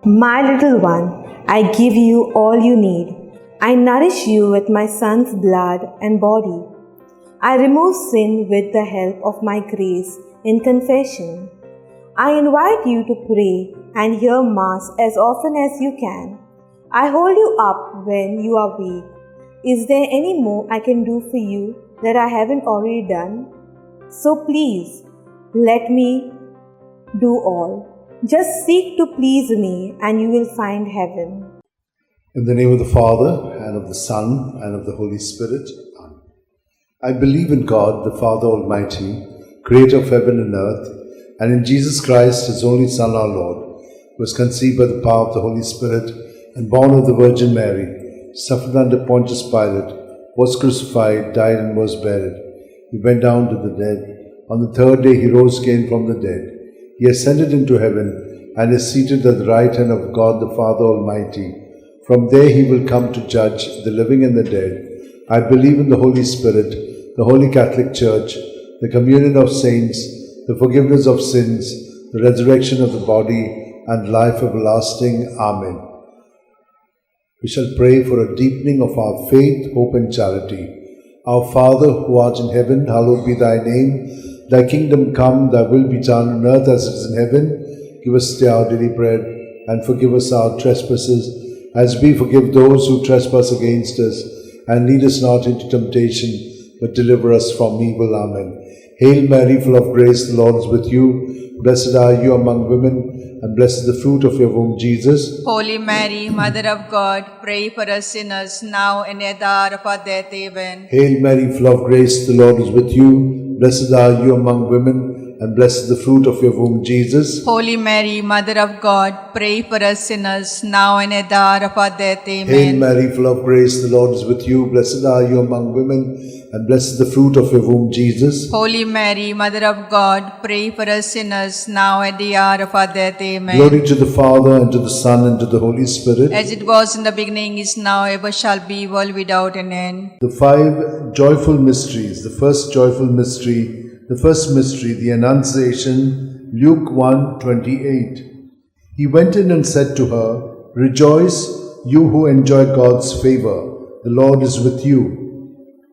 My little one, I give you all you need. I nourish you with my Son's blood and body. I remove sin with the help of my grace in confession. I invite you to pray and hear Mass as often as you can. I hold you up when you are weak. Is there any more I can do for you that I haven't already done? So please, let me do all. Just seek to please me and you will find heaven. In the name of the Father, and of the Son, and of the Holy Spirit. Amen. I believe in God, the Father Almighty, creator of heaven and earth, and in Jesus Christ, his only Son, our Lord, who was conceived by the power of the Holy Spirit, and born of the Virgin Mary, suffered under Pontius Pilate, was crucified, died, and was buried. He went down to the dead. On the third day he rose again from the dead. He ascended into heaven, and is seated at the right hand of God the Father Almighty. From there he will come to judge the living and the dead. I believe in the Holy Spirit, the Holy Catholic Church, the communion of saints, the forgiveness of sins, the resurrection of the body, and life everlasting. Amen. We shall pray for a deepening of our faith, hope, and charity. Our Father, who art in heaven, hallowed be thy name. Thy kingdom come, thy will be done on earth as it is in heaven. Give us today our daily bread, and forgive us our trespasses, as we forgive those who trespass against us. And lead us not into temptation, but deliver us from evil. Amen. Hail Mary, full of grace, the Lord is with you. Blessed are you among women, and blessed is the fruit of your womb, Jesus. Holy Mary, Mother of God, pray for us sinners, now and at the hour of our death. Amen. Hail Mary, full of grace, the Lord is with you. Blessed are you among women, and blessed is the fruit of your womb, Jesus. Holy Mary, Mother of God, pray for us sinners, now and at the hour of our death. Amen. Hail Mary, full of grace, the Lord is with you. Blessed are you among women, and blessed is the fruit of your womb, Jesus. Holy Mary, Mother of God, pray for us sinners, now at the hour of our death. Amen. Glory to the Father, and to the Son, and to the Holy Spirit. As it was in the beginning, is now, ever shall be, world without an end. The five joyful mysteries. The first joyful mystery, the Annunciation, Luke 1:28. He went in and said to her, Rejoice, you who enjoy God's favor. The Lord is with you.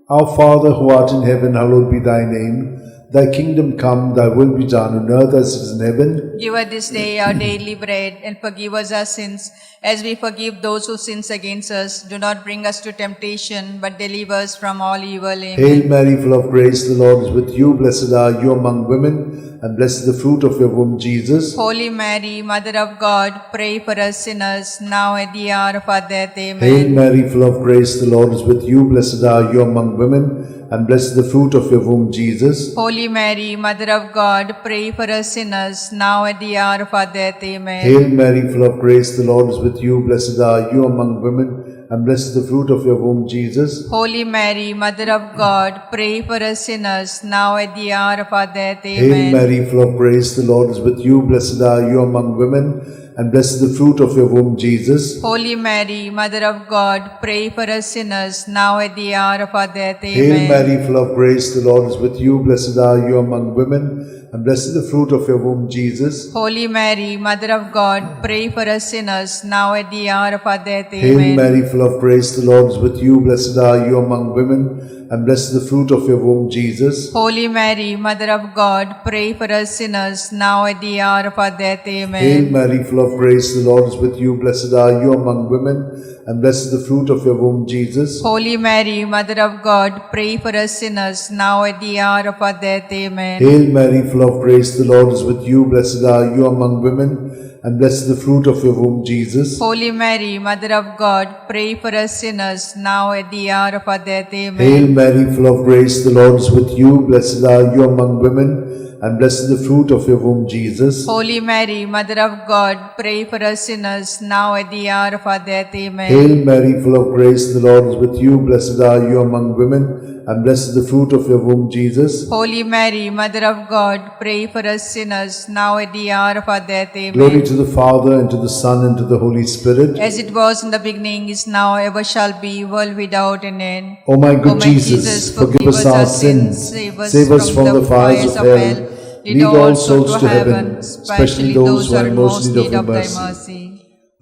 Our Father, who art in heaven, hallowed be thy name. Thy kingdom come, thy will be done on earth as it is in heaven. Give us this day our daily bread, and forgive us our sins, as we forgive those who sin against us. Do not bring us to temptation, but deliver us from all evil. Amen. Hail Mary, full of grace, the Lord is with you. Blessed are you among women, and blessed is the fruit of your womb, Jesus. Holy Mary, Mother of God, pray for us sinners, now at the hour of our death. Amen. Hail Mary, full of grace, the Lord is with you. Blessed are you among women, and blessed is the fruit of your womb, Jesus. Holy Mary, Mother of God, pray for us sinners, now at the hour of our death. Amen. Hail Mary, full of grace, the Lord is with you. Blessed are you among women, and blessed is the fruit of your womb, Jesus. Holy Mary, Mother of God, pray for us sinners, now at the hour of our death. Amen. Hail Mary, full of grace, the Lord is with you. Blessed are you among women, and blessed is the fruit of your womb, Jesus. Holy Mary, Mother of God, pray for us sinners, now at the hour of our death. Amen. Hail Mary, full of grace, the Lord is with you. Blessed are you among women, and blessed is the fruit of your womb, Jesus. Holy Mary, Mother of God, pray for us sinners, now at the hour of our death. Amen. Hail Mary, full of grace, the Lord is with you. Blessed are you among women, and blessed is the fruit of your womb, Jesus. Holy Mary, Mother of God, pray for us sinners, now at the hour of our death. Amen. Hail Mary, full of grace, the Lord is with you. Blessed are you among women, and blessed is the fruit of your womb, Jesus. Holy Mary, Mother of God, pray for us sinners, now at the hour of our death. Amen. Hail Mary, full of grace, the Lord is with you. Blessed are you among women, and blessed is the fruit of your womb, Jesus. Holy Mary, Mother of God, pray for us sinners, now at the hour of our death. Amen. Hail Mary, full of grace, the Lord is with you. Blessed are you among women, and blessed is the fruit of your womb, Jesus. Holy Mary, Mother of God, pray for us sinners, now at the hour of our death. Amen. Hail Mary, full of grace, the Lord is with you. Blessed are you among women, and blessed is the fruit of your womb, Jesus. Holy Mary, Mother of God, pray for us sinners, now at the hour of our death. Amen. Glory to the Father, and to the Son, and to the Holy Spirit. As it was in the beginning, is now, ever shall be, world without an end. O my good Jesus, forgive us our sins, save us from the fires of hell, lead all souls to heaven, especially those who are in most need of thy mercy.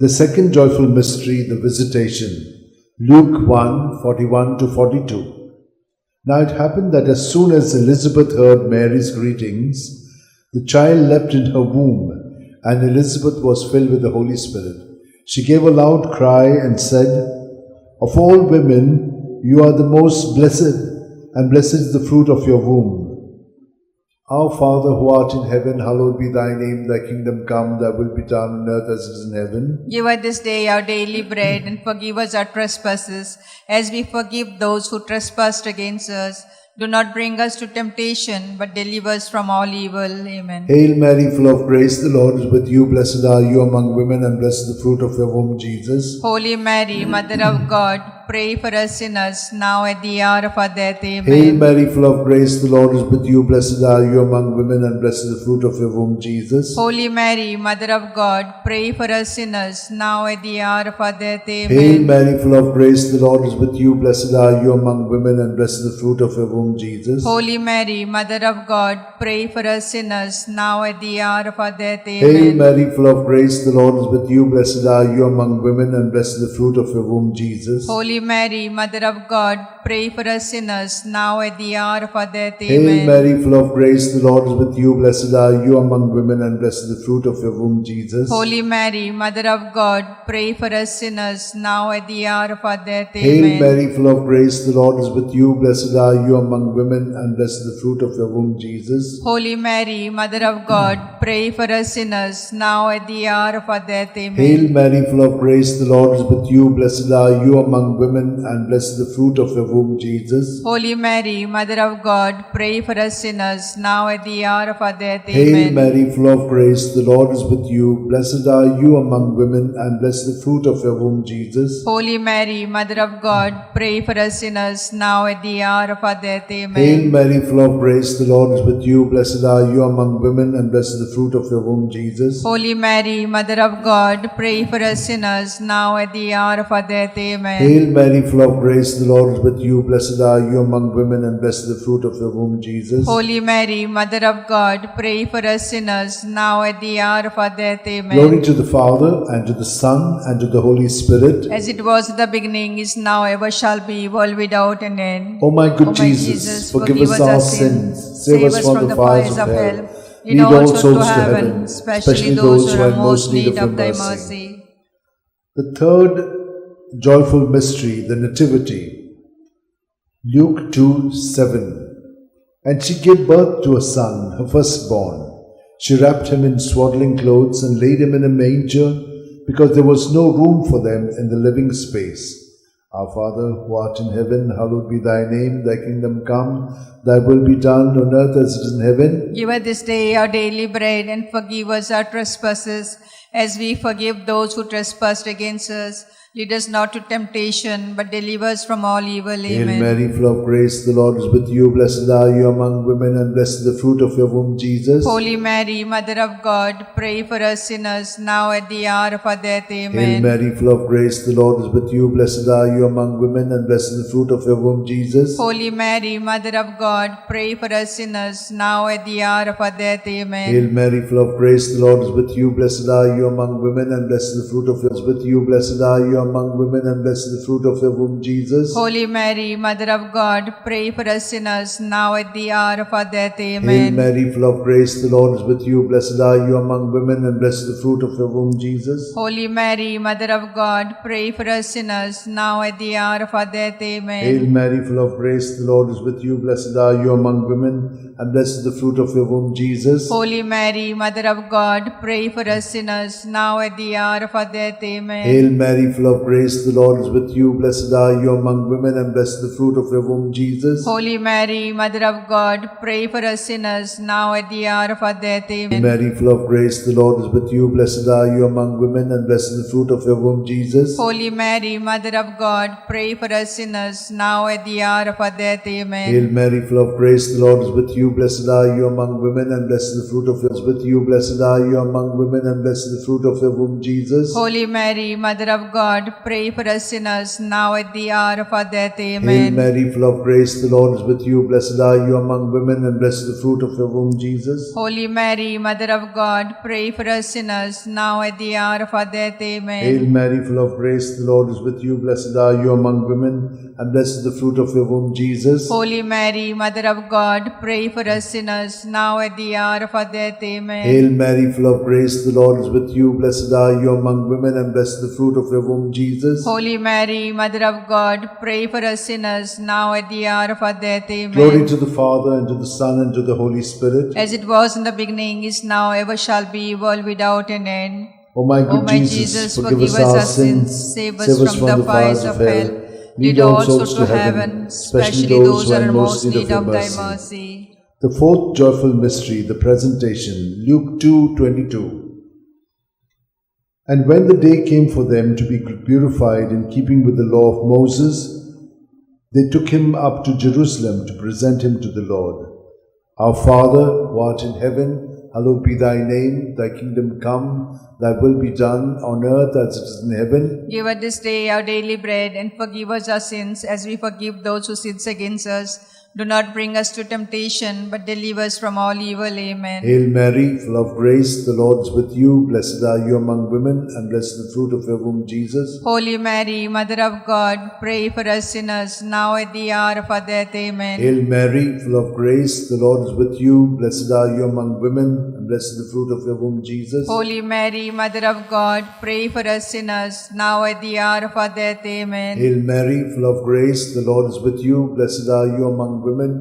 The second joyful mystery, the Visitation. Luke 1, 41-42. Now it happened that as soon as Elizabeth heard Mary's greetings, the child leapt in her womb, and Elizabeth was filled with the Holy Spirit. She gave a loud cry and said, "Of all women, you are the most blessed, and blessed is the fruit of your womb. Our Father who art in heaven, hallowed be thy name. Thy kingdom come, thy will be done on earth as it is in heaven. Give us this day our daily bread, and forgive us our trespasses, as we forgive those who trespass against us. Do not bring us to temptation, but deliver us from all evil. Amen. Hail Mary, full of grace, the Lord is with you. Blessed are you among women, and blessed is the fruit of your womb, Jesus. Holy Mary, Mother of God, pray for us sinners, now at the hour of our death. Amen. Hail Mary, full of grace, the Lord is with you. Blessed are you among women, and blessed is the fruit of your womb, Jesus. Holy Mary, Mother of God, pray for us sinners, now at the hour of our death. Amen. Hail Mary, full of grace, the Lord is with you. Blessed are you among women, and blessed is the fruit of your womb, Jesus. Holy Mary, Mother of God, pray for us sinners, now at the hour of our death. Amen. Hail Mary, full of grace, the Lord is with you. Blessed are you among women, and blessed is the fruit of your womb, Jesus. Holy Mary, Mother of God, pray for us sinners, now at the hour of our death. Hail Amen. Mary, full of grace, the Lord is with you. Blessed are you among women, and blessed is the fruit of your womb, Jesus. Holy Mary, Mother of God, pray for us sinners, now at the hour of our death. Hail Amen. Mary, full of grace, the Lord is with you. Blessed are you among women, and blessed is the fruit of your womb, Jesus. Holy Mary, Mother of God, pray for us sinners, now at the hour of our death. Amen. Hail Mary, full of grace, the Lord is with you. Blessed are you among women, and blessed is the fruit of your womb, Jesus. Holy Mary, Mother of God, pray for us sinners, now at the hour of our death. Hail Amen. Mary, full of grace, the Lord is with you. Blessed are you among women, and blessed is the fruit of your womb, Jesus. Holy Mary, Mother of God, pray for us sinners, now at the hour of our death. Amen. Hail Mary, full of grace, the Lord is with you. Blessed are you among women, and blessed is the fruit of your womb, Jesus. Holy Mary, Mother of God, pray for us sinners, now at the hour of our death. Amen. Hail Mary, full of grace, the Lord is with you. Blessed are you among women, and blessed is the fruit of your womb, Jesus. Holy Mary, Mother of God, pray for us sinners, now at the hour of our death. Amen. Glory to the Father, and to the Son, and to the Holy Spirit. As it was in the beginning, is now, ever shall be, world without an end. O my good O my Jesus, forgive us our sins, save us from the fires of hell. Lead all souls to heaven, especially those who are in most need of thy mercy. The third joyful mystery, the Nativity. Luke 2:7. And she gave birth to a son, her firstborn. She wrapped him in swaddling clothes and laid him in a manger, because there was no room for them in the living space. Our Father, who art in heaven, hallowed be thy name. Thy kingdom come, thy will be done on earth as it is in heaven. Give us this day our daily bread, and forgive us our trespasses, as we forgive those who trespass against us. Lead us not to temptation, but deliver us from all evil. Hail Amen. Mary, full of grace, the Lord is with you. Blessed are you among women, and blessed is the fruit of your womb, Jesus. Holy Mary, Mother of God, pray for us sinners, now at the hour of our death. Hail Amen. Mary, full of grace, the Lord is with you. Blessed are you among women, and blessed is the fruit of your womb, Jesus. Holy Mary, Mother of God, pray for us sinners, now at the hour of our death. Amen. Hail Mary, full of grace, the Lord is with you. Blessed are you among women, and blessed is the fruit of your womb. With you, blessed are you among women, and blessed is the fruit of your womb, Jesus. Holy Mary, Mother of God, pray for us sinners, now at the hour of our death. Hail Amen. Mary, full of grace, the Lord is with you. Blessed are you among women, and blessed is the fruit of your womb, Jesus. Holy Mary, Mother of God, pray for us sinners, now at the hour of our death. Amen. Hail Mary, full of grace, the Lord is with you. Blessed are you among women, and blessed is the fruit of your womb, Jesus. Holy Mary, Mother of God, pray for us sinners, now at the hour of our death. Amen. Hail Mary, full of grace, the Lord is with you. Blessed are you among women, and blessed is the fruit of your womb, Jesus. Holy Mary, Mother of God, pray for us sinners, now at the hour of our death. Hail Amen. Mary, full of grace, the Lord is with you. Blessed are you among women, and blessed is the fruit of your womb, Jesus. Holy Mary, Mother of God, pray for us sinners, now at the hour of our death. Amen. Hail Mary, full of grace, the Lord is with you. Blessed are you among women, and blessed is the fruit of your womb. With you, blessed are you among women, and blessed is the fruit of your womb, Jesus. Holy Mary, Mother of God, pray for us sinners, now at the hour of our death. Hail Amen. Mary, full of grace, the Lord is with you. Blessed are you among women, and blessed is the fruit of your womb, Jesus. Holy Mary, Mother of God, pray for us sinners, now at the hour of our death. Amen. Hail Mary, full of grace, the Lord is with you. Blessed are you among women, and blessed is the fruit of your womb, Jesus. Holy Mary, Mother of God, pray for us sinners, now at the hour of our death. Amen. Hail Mary, full of grace, the Lord is with you. Blessed are you among women, and blessed is the fruit of your womb, Jesus. Holy Mary, Mother of God, pray for us sinners, now at the hour of our death. Amen. Glory to the Father, and to the Son, and to the Holy Spirit. As it was in the beginning, is now, ever shall be, world without an end. O my good my Jesus, forgive us our sins, save us from the fires of hell. Lead all souls to heaven, especially those who are in most need of thy mercy. mercy. The fourth joyful mystery, the presentation, Luke 2:22. And when the day came for them to be purified in keeping with the law of Moses, they took him up to Jerusalem to present him to the Lord. Our Father, who art in heaven, hallowed be thy name. Thy kingdom come, thy will be done on earth as it is in heaven. Give us this day our daily bread, and forgive us our sins as we forgive those who sin against us. Do not bring us to temptation, but deliver us from all evil. Amen. Hail Mary, full of grace, the Lord is with you. Blessed are you among women, and blessed is the fruit of your womb, Jesus. Holy Mary, Mother of God, pray for us sinners, now at the hour of our death. Amen. Hail Mary, full of grace, the Lord is with you. Blessed are you among women, and blessed is the fruit of your womb, Jesus. Holy Mary, Mother of God, pray for us sinners, now at the hour of our death. Amen. Hail Mary, full of grace, the Lord is with you. Blessed are you among women,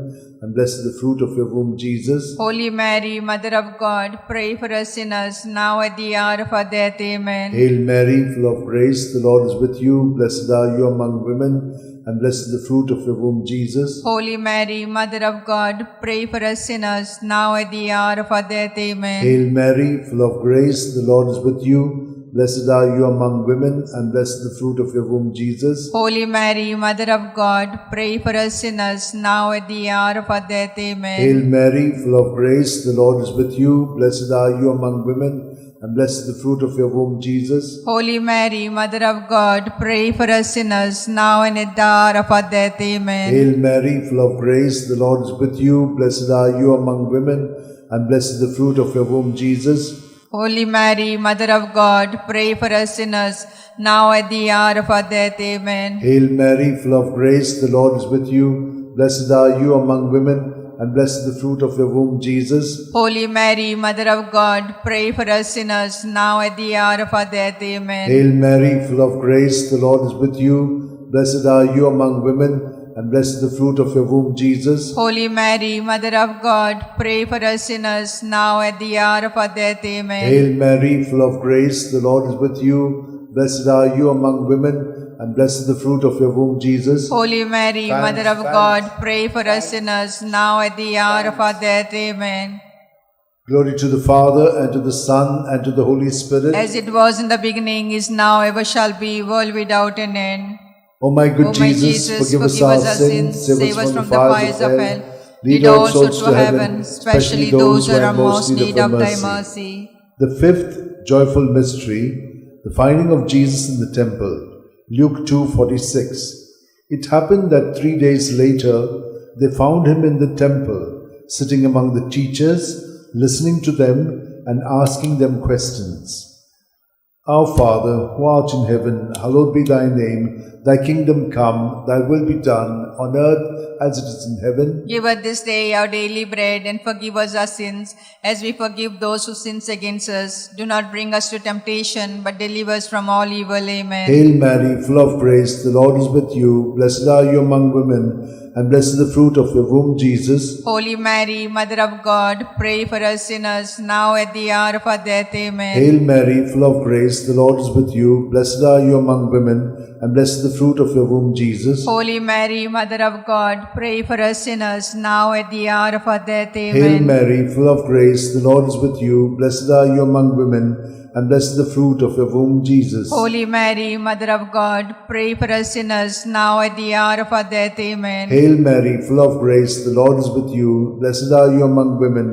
and blessed is the fruit of your womb, Jesus. Holy Mary, Mother of God, pray for us sinners, now at the hour of our death. Amen. Hail Mary, full of grace, the Lord is with you. Blessed are you among women, and blessed is the fruit of your womb, Jesus. Holy Mary, Mother of God, pray for us sinners, now at the hour of our death. Amen. Hail Mary, full of grace, the Lord is with you. Blessed are you among women, and blessed is the fruit of your womb, Jesus. Holy Mary, Mother of God, pray for us sinners, now at the hour of our death. Amen. Hail Mary, full of grace, the Lord is with you. Blessed are you among women, and blessed is the fruit of your womb, Jesus. Holy Mary, Mother of God, pray for us sinners, now and at the hour of our death. Amen. Hail Mary, full of grace, the Lord is with you. Blessed are you among women, and blessed is the fruit of your womb, Jesus. Holy Mary, Mother of God, pray for us sinners, now at the hour of our death. Amen. Hail Mary, full of grace, the Lord is with you. Blessed are you among women, and blessed is the fruit of your womb, Jesus. Holy Mary, Mother of God, pray for us sinners, now at the hour of our death. Amen. Hail Mary, full of grace, the Lord is with you. Blessed are you among women, and blessed is the fruit of your womb, Jesus. Holy Mary, Mother of God, pray for us sinners, now at the hour of our death. Amen. Hail Mary, full of grace, the Lord is with you. Blessed are you among women, and blessed is the fruit of your womb, Jesus. Holy Mary, Mother of God, pray for us sinners, now at the hour of our death. Amen. Glory to the Father, and to the Son, and to the Holy Spirit. As it was in the beginning, is now, ever shall be, world without an end. O my good O my Jesus, forgive us our sins, save us from the fires of hell. Lead all souls to heaven, especially those who are in most need of thy mercy. The fifth joyful mystery, the finding of Jesus in the temple, Luke 2:46. It happened that 3 days later, they found him in the temple, sitting among the teachers, listening to them and asking them questions. Our Father, who art in heaven, hallowed be thy name. Thy kingdom come, thy will be done, on earth as it is in heaven. Give us this day our daily bread, and forgive us our sins, as we forgive those who sin against us. Do not bring us to temptation, but deliver us from all evil. Amen. Hail Mary, full of grace, the Lord is with you. Blessed are you among women, and blessed is the fruit of your womb, Jesus. Holy Mary, Mother of God, pray for us sinners, now at the hour of our death. Amen. Hail Mary, full of grace, the Lord is with you. Blessed are you among women, and blessed is the fruit of your womb, Jesus. Holy Mary, Mother of God, pray for us sinners, now at the hour of our death. Amen. Hail Mary, full of grace, the Lord is with you. Blessed are you among women, and blessed the fruit of your womb, Jesus. Holy Mary, Mother of God, pray for us sinners, now at the hour of our death. Amen. Hail Mary, full of grace, the Lord is with you. Blessed are you among women,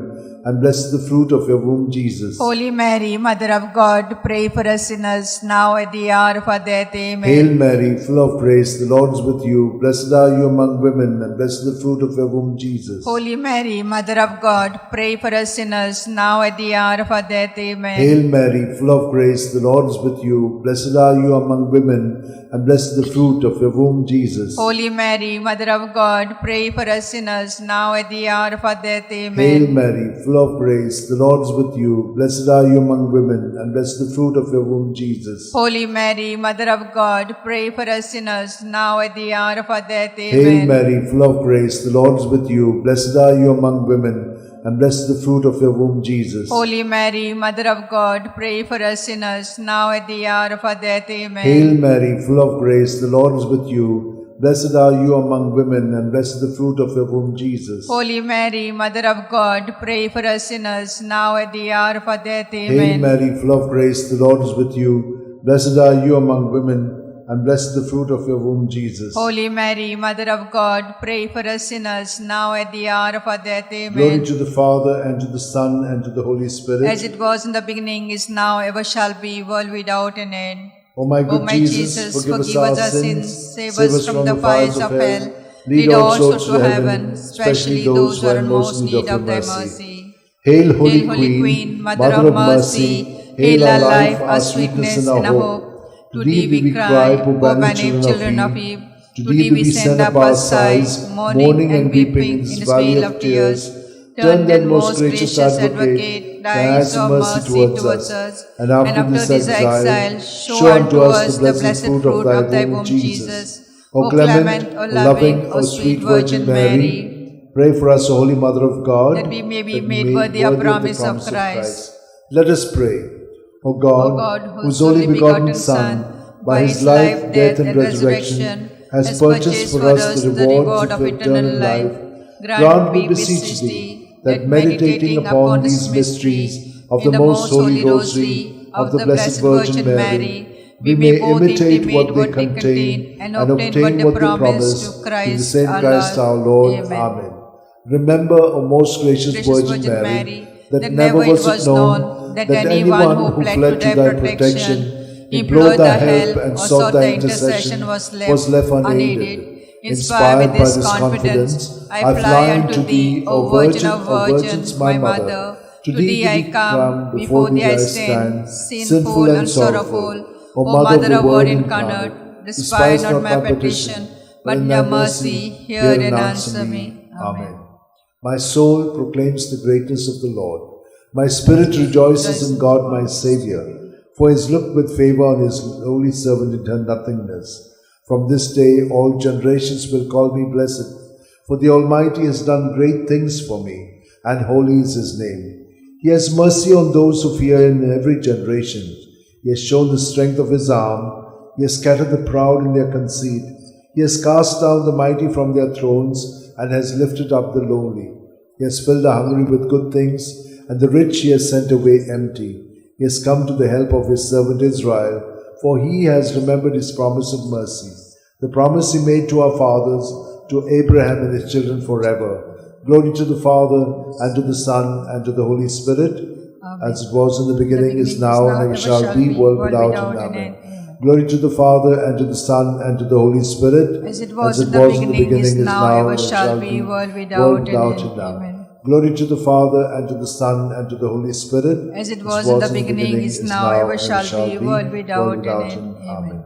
and blessed the fruit of your womb, Jesus. Holy Mary, Mother of God, pray for us sinners, now at the hour of our death. Amen. Hail Mary, full of grace, the Lord is with you. Blessed are you among women, and blessed the fruit of your womb, Jesus. Holy Mary, Mother of God, pray for us sinners, now at the hour of our death. Amen. Hail Mary, full of grace, the Lord is with you. Blessed are you among women, and blessed the fruit of your womb, Jesus. Holy Mary, Mother of God, pray for us sinners, now at the hour of our death. Amen. Hail Mary, full of grace, the Lord is with you. Blessed are you among women, and blessed the fruit of your womb, Jesus. Holy Mary, Mother of God, pray for us sinners, now at the hour of our death. Amen. Hail Mary, full of grace, the Lord is with you. Blessed are you among women, and blessed the fruit of your womb, Jesus. Holy Mary, Mother of God, pray for us sinners, now at the hour of our death. Amen. Hail Mary, full of grace, the Lord is with you. Blessed are you among women, and blessed the fruit of your womb, Jesus. Holy Mary, Mother of God, pray for us sinners, now at the hour of our death. Hail Amen. Mary, full of grace, the Lord is with you. Blessed are you among women, and blessed the fruit of your womb, Jesus. Holy Mary, Mother of God, pray for us sinners, now at the hour of our death. Amen. Glory to the Father, and to the Son, and to the Holy Spirit. As it was in the beginning, is now, ever shall be, world without an end. O my good O my Jesus, forgive us our sins, save us from the fires of hell, lead all souls to heaven, especially those who are in most need of thy mercy. Hail, Holy Hail, Holy Queen, Mother of mercy, hail our life, our sweetness, and our hope. To thee we cry, poor banished children of Eve. To thee we send up our sighs, mourning and weeping in this vale of tears. Turn then, most gracious Advocate, thy eyes of mercy towards us, and after this exile, show unto us the blessed fruit of thy womb, Jesus. O clement, O loving, O sweet Virgin Mary, pray for us, O Holy Mother of God, that we may be made worthy of promise of Christ. Let us pray. O God, whose only begotten Son, by his life, death, and resurrection, has purchased for us the reward of eternal life, grant, we beseech thee, that meditating upon these mysteries of the most holy Rosary of the Blessed Virgin Mary, we may imitate what they contain and obtain what they promise to the same Christ our Lord. Amen. Remember, O most gracious Virgin Mary, that never was it known that anyone who fled to thy protection, implored thy help, and sought thy intercession was left unaided. Inspired with this confidence, I fly unto thee, O Virgin of Virgins, my Mother. To thee I come, before thee I stand, sinful and sorrowful. O Mother of Word incarnate, despise not my petition, but in thy mercy hear and answer me. Amen. My soul proclaims the greatness of the Lord. My spirit rejoices in God my Xavier, for he has looked with favor on his holy servant in her nothingness. From this day all generations will call me blessed, for the Almighty has done great things for me, and holy is his name. He has mercy on those who fear him in every generation. He has shown the strength of his arm. He has scattered the proud in their conceit. He has cast down the mighty from their thrones, and has lifted up the lowly. He has filled the hungry with good things, and the rich he has sent away empty. He has come to the help of his servant Israel, for he has remembered his promise of mercy, the promise he made to our fathers, to Abraham and his children forever. Glory to the Father, and to the Son, and to the Holy Spirit, as it was in the beginning, is now, and ever shall be, world without end. Amen. Glory to the Father, and to the Son, and to the Holy Spirit, as it was in the beginning, is now, ever shall be, world without end. Amen. Glory to the Father, and to the Son, and to the Holy Spirit, as it was in the beginning, is now, ever shall be, world without end. Amen.